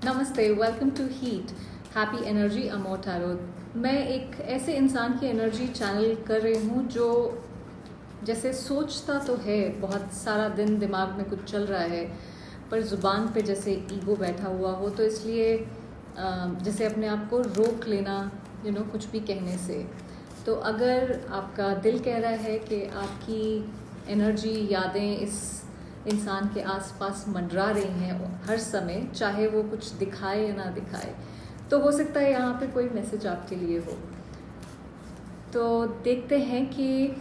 नमस्ते, welcome to heat happy energy अमो tarot. मैं एक ऐसे इंसान की एनर्जी चैनल कर रही हूँ जो जैसे सोचता तो है, बहुत सारा दिन दिमाग में कुछ चल रहा है, पर ज़ुबान पे जैसे ईगो बैठा हुआ हो, तो इसलिए जैसे अपने आप को रोक लेना कुछ भी कहने से। तो अगर आपका दिल कह रहा है कि आपकी एनर्जी, यादें इस इंसान के आसपास मंडरा रही हैं हर समय, चाहे वो कुछ दिखाए या ना दिखाए, तो हो सकता है यहाँ पे कोई मैसेज आपके लिए हो। तो देखते हैं कि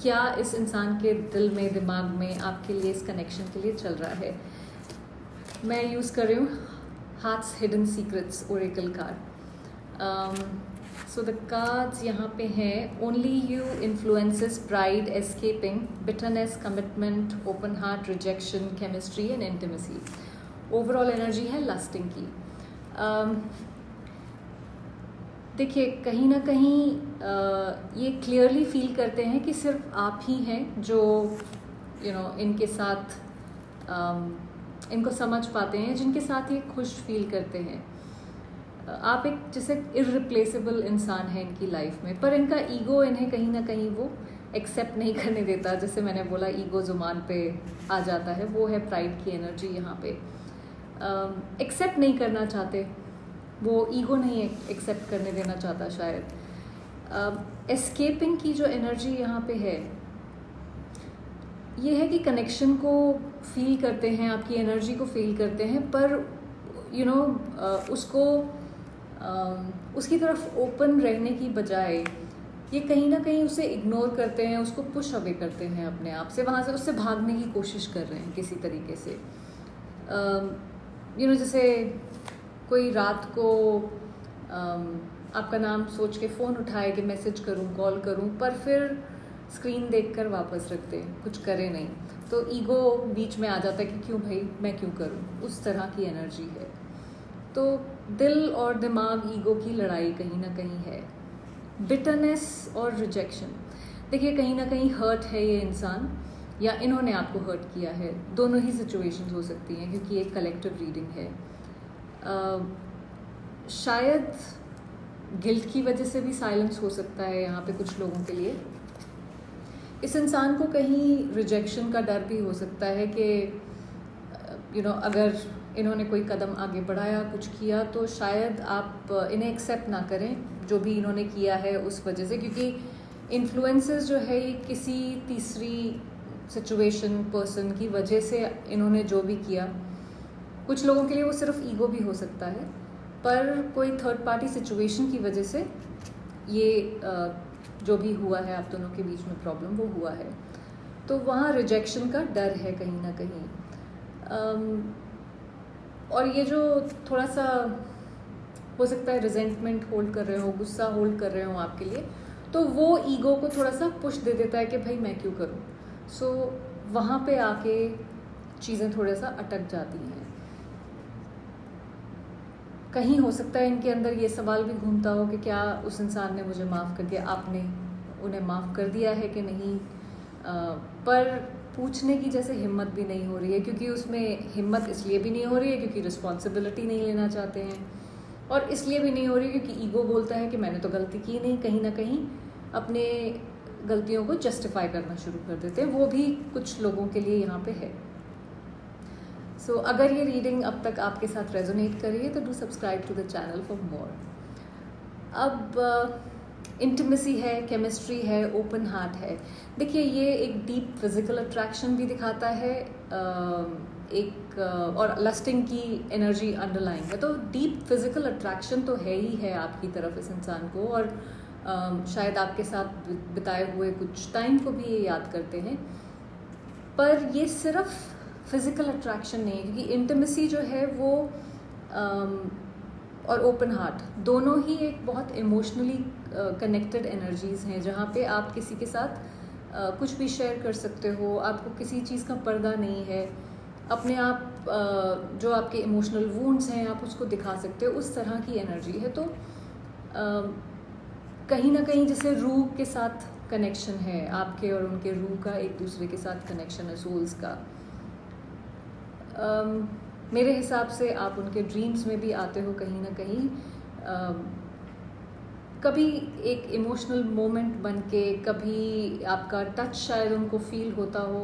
क्या इस इंसान के दिल में, दिमाग में आपके लिए, इस कनेक्शन के लिए चल रहा है। मैं यूज़ कर रही हूँ hearts hidden secrets Oracle card. So the cards यहाँ पे हैं। Only you influences pride, escaping, bitterness, commitment, open heart, rejection, chemistry and intimacy. Overall energy है लस्टिंग की। देखिए, कहीं ना कहीं ये क्लियरली फील करते हैं कि सिर्फ आप ही हैं जो इनके साथ इनको समझ पाते हैं, जिनके साथ ये खुश फील करते हैं। आप एक जैसे इररिप्लेसेबल इंसान है इनकी लाइफ में, पर इनका ईगो इन्हें कहीं ना कहीं वो एक्सेप्ट नहीं करने देता। जैसे मैंने बोला, ईगो जुबान पे आ जाता है, वो है प्राइड की एनर्जी यहाँ पे। एक्सेप्ट नहीं करना चाहते, वो ईगो नहीं एक्सेप्ट करने देना चाहता शायद। एस्केपिंग की जो एनर्जी यहाँ पे है, ये है कि कनेक्शन को फील करते हैं, आपकी एनर्जी को फील करते हैं, पर उसको उसकी तरफ ओपन रहने की बजाय ये कहीं ना कहीं उसे इग्नोर करते हैं, उसको पुश अवे करते हैं अपने आप से, वहाँ से उससे भागने की कोशिश कर रहे हैं किसी तरीके से। जैसे कोई रात को आपका नाम सोच के फ़ोन उठाए कि मैसेज करूं, कॉल करूं, पर फिर स्क्रीन देखकर वापस रखते हैं, कुछ करे नहीं, तो ईगो बीच में आ जाता है कि क्यों भाई, मैं क्यों करूं। उस तरह की एनर्जी है। तो दिल और दिमाग, ईगो की लड़ाई कहीं ना कहीं है। बिटरनेस और रिजेक्शन, देखिए कहीं ना कहीं हर्ट है ये इंसान, या इन्होंने आपको हर्ट किया है। दोनों ही सिचुएशंस हो सकती हैं, क्योंकि एक कलेक्टिव रीडिंग है। शायद गिल्ट की वजह से भी साइलेंस हो सकता है यहाँ पे कुछ लोगों के लिए। इस इंसान को कहीं रिजेक्शन का डर भी हो सकता है कि अगर इन्होंने कोई कदम आगे बढ़ाया, कुछ किया, तो शायद आप इन्हें एक्सेप्ट ना करें जो भी इन्होंने किया है उस वजह से, क्योंकि इन्फ्लुएंसेस जो है ये किसी तीसरी सिचुएशन, पर्सन की वजह से इन्होंने जो भी किया। कुछ लोगों के लिए वो सिर्फ ईगो भी हो सकता है, पर कोई थर्ड पार्टी सिचुएशन की वजह से ये जो भी हुआ है, आप दोनों के बीच में प्रॉब्लम, वो हुआ है। तो वहाँ रिजेक्शन का डर है कहीं ना कहीं। और ये जो थोड़ा सा हो सकता है रिजेंटमेंट होल्ड कर रहे हो, गुस्सा होल्ड कर रहे हो आपके लिए, तो वो ईगो को थोड़ा सा पुश दे देता है कि भाई मैं क्यों करूं। सो वहाँ पे आके चीज़ें थोड़ा सा अटक जाती हैं। कहीं हो सकता है इनके अंदर ये सवाल भी घूमता हो कि क्या उस इंसान ने मुझे माफ़ कर दिया, आपने उन्हें माफ़ कर दिया है कि नहीं। पर पूछने की जैसे हिम्मत भी नहीं हो रही है, क्योंकि उसमें हिम्मत इसलिए भी नहीं हो रही है क्योंकि रिस्पॉन्सिबिलिटी नहीं लेना चाहते हैं, और इसलिए भी नहीं हो रही है क्योंकि ईगो बोलता है कि मैंने तो गलती की नहीं। कहीं ना कहीं अपने गलतियों को जस्टिफाई करना शुरू कर देते हैं। वो भी कुछ लोगों के लिए यहाँ पे है। सो अगर ये रीडिंग अब तक आपके साथ रेजोनेट कर रही है तो do subscribe to the channel for more. अब इंटीमेसी है, केमिस्ट्री है, ओपन हार्ट है। देखिए, ये एक डीप फिजिकल अट्रैक्शन भी दिखाता है, और लस्टिंग की एनर्जी अंडरलाइन है। तो डीप फिजिकल अट्रैक्शन तो है ही है आपकी तरफ इस इंसान को, और शायद आपके साथ बिताए हुए कुछ टाइम को भी ये याद करते हैं। पर ये सिर्फ फिजिकल अट्रैक्शन नहीं है, क्योंकि इंटीमेसी जो है वो और ओपन हार्ट दोनों ही एक बहुत इमोशनली कनेक्टेड एनर्जीज़ हैं, जहाँ पे आप किसी के साथ कुछ भी शेयर कर सकते हो, आपको किसी चीज़ का पर्दा नहीं है। अपने आप जो आपके इमोशनल वुंड्स हैं, आप उसको दिखा सकते हो, उस तरह की एनर्जी है। तो कहीं ना कहीं जैसे रूह के साथ कनेक्शन है आपके और उनके, रूह का एक दूसरे के साथ कनेक्शन है, सोल्स का। मेरे हिसाब से आप उनके ड्रीम्स में भी आते हो कहीं ना कहीं। कभी एक इमोशनल मोमेंट बन के, कभी आपका टच शायद उनको फील होता हो,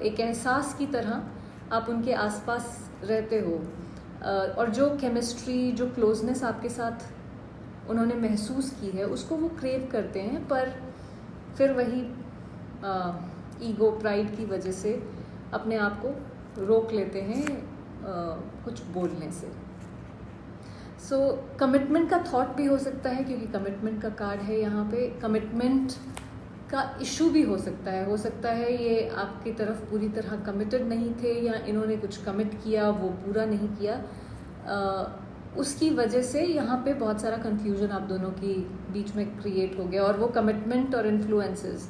एक एहसास की तरह आप उनके आसपास रहते हो, और जो केमिस्ट्री, जो क्लोजनेस आपके साथ उन्होंने महसूस की है उसको वो क्रेव करते हैं, पर फिर वही ईगो, प्राइड की वजह से अपने आप को रोक लेते हैं कुछ बोलने से। सो कमिटमेंट का थॉट भी हो सकता है, क्योंकि कमिटमेंट का कार्ड है यहाँ पे। कमिटमेंट का इशू भी हो सकता है ये आपकी तरफ पूरी तरह कमिटेड नहीं थे, या इन्होंने कुछ कमिट किया वो पूरा नहीं किया, उसकी वजह से यहाँ पे बहुत सारा कंफ्यूजन आप दोनों की बीच में क्रिएट हो गया। और वो कमिटमेंट और इन्फ्लुएंसेस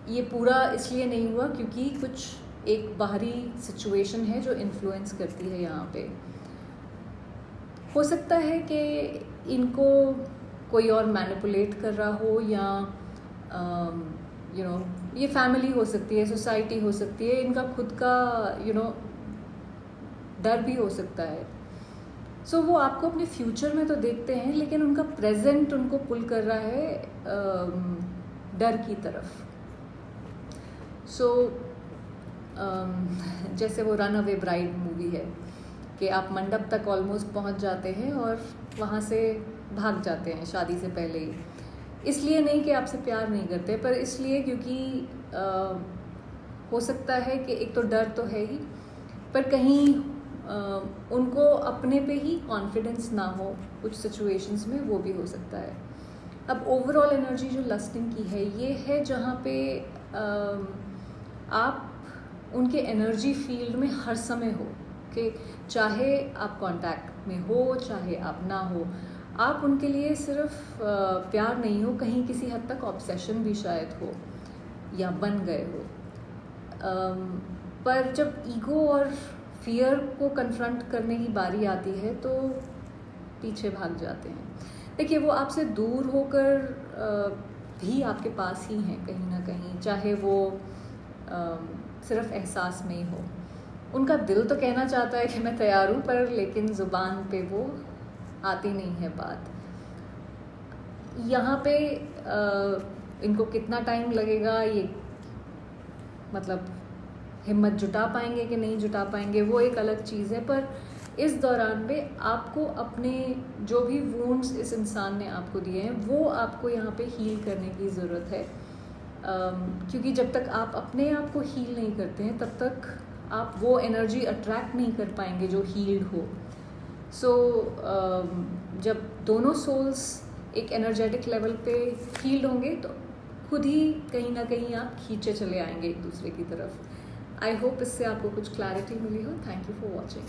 ये पूरा इसलिए नहीं हुआ क्योंकि कुछ एक बाहरी सिचुएशन है जो इन्फ्लुएंस करती है यहाँ पे। हो सकता है कि इनको कोई और मैनिपुलेट कर रहा हो, या ये फैमिली हो सकती है, सोसाइटी हो सकती है, इनका खुद का डर भी हो सकता है। सो वो आपको अपने फ्यूचर में तो देखते हैं, लेकिन उनका प्रेजेंट उनको पुल कर रहा है डर की तरफ। सो जैसे वो रन अवे ब्राइड मूवी है कि आप मंडप तक ऑलमोस्ट पहुंच जाते हैं और वहाँ से भाग जाते हैं शादी से पहले ही। इसलिए नहीं कि आपसे प्यार नहीं करते, पर इसलिए क्योंकि हो सकता है कि एक तो डर तो है ही, पर कहीं उनको अपने पे ही कॉन्फिडेंस ना हो कुछ सिचुएशंस में, वो भी हो सकता है। अब ओवरऑल एनर्जी जो लस्टिंग की है, ये है जहाँ पे आप उनके एनर्जी फील्ड में हर समय हो, कि चाहे आप कांटेक्ट में हो चाहे आप ना हो, आप उनके लिए सिर्फ प्यार नहीं हो, कहीं किसी हद तक ऑब्सेशन भी शायद हो या बन गए हो। पर जब ईगो और फियर को कन्फ्रंट करने की बारी आती है तो पीछे भाग जाते हैं। देखिए, वो आपसे दूर होकर भी आपके पास ही हैं कहीं ना कहीं, चाहे वो सिर्फ एहसास में ही हो। उनका दिल तो कहना चाहता है कि मैं तैयार हूँ, पर लेकिन ज़ुबान पे वो आती नहीं है बात। यहाँ पे इनको कितना टाइम लगेगा, ये मतलब हिम्मत जुटा पाएंगे कि नहीं जुटा पाएंगे, वो एक अलग चीज़ है। पर इस दौरान में आपको अपने जो भी वुंड्स इस इंसान ने आपको दिए हैं, वो आपको यहाँ पे हील करने की ज़रूरत है, क्योंकि जब तक आप अपने आप को हील नहीं करते हैं, तब तक आप वो एनर्जी अट्रैक्ट नहीं कर पाएंगे जो हील्ड हो। सो जब दोनों सोल्स एक एनर्जेटिक लेवल पे हील्ड होंगे तो खुद ही कहीं ना कहीं आप खींचे चले आएंगे एक दूसरे की तरफ। आई होप इससे आपको कुछ क्लैरिटी मिली हो। Thank you for watching.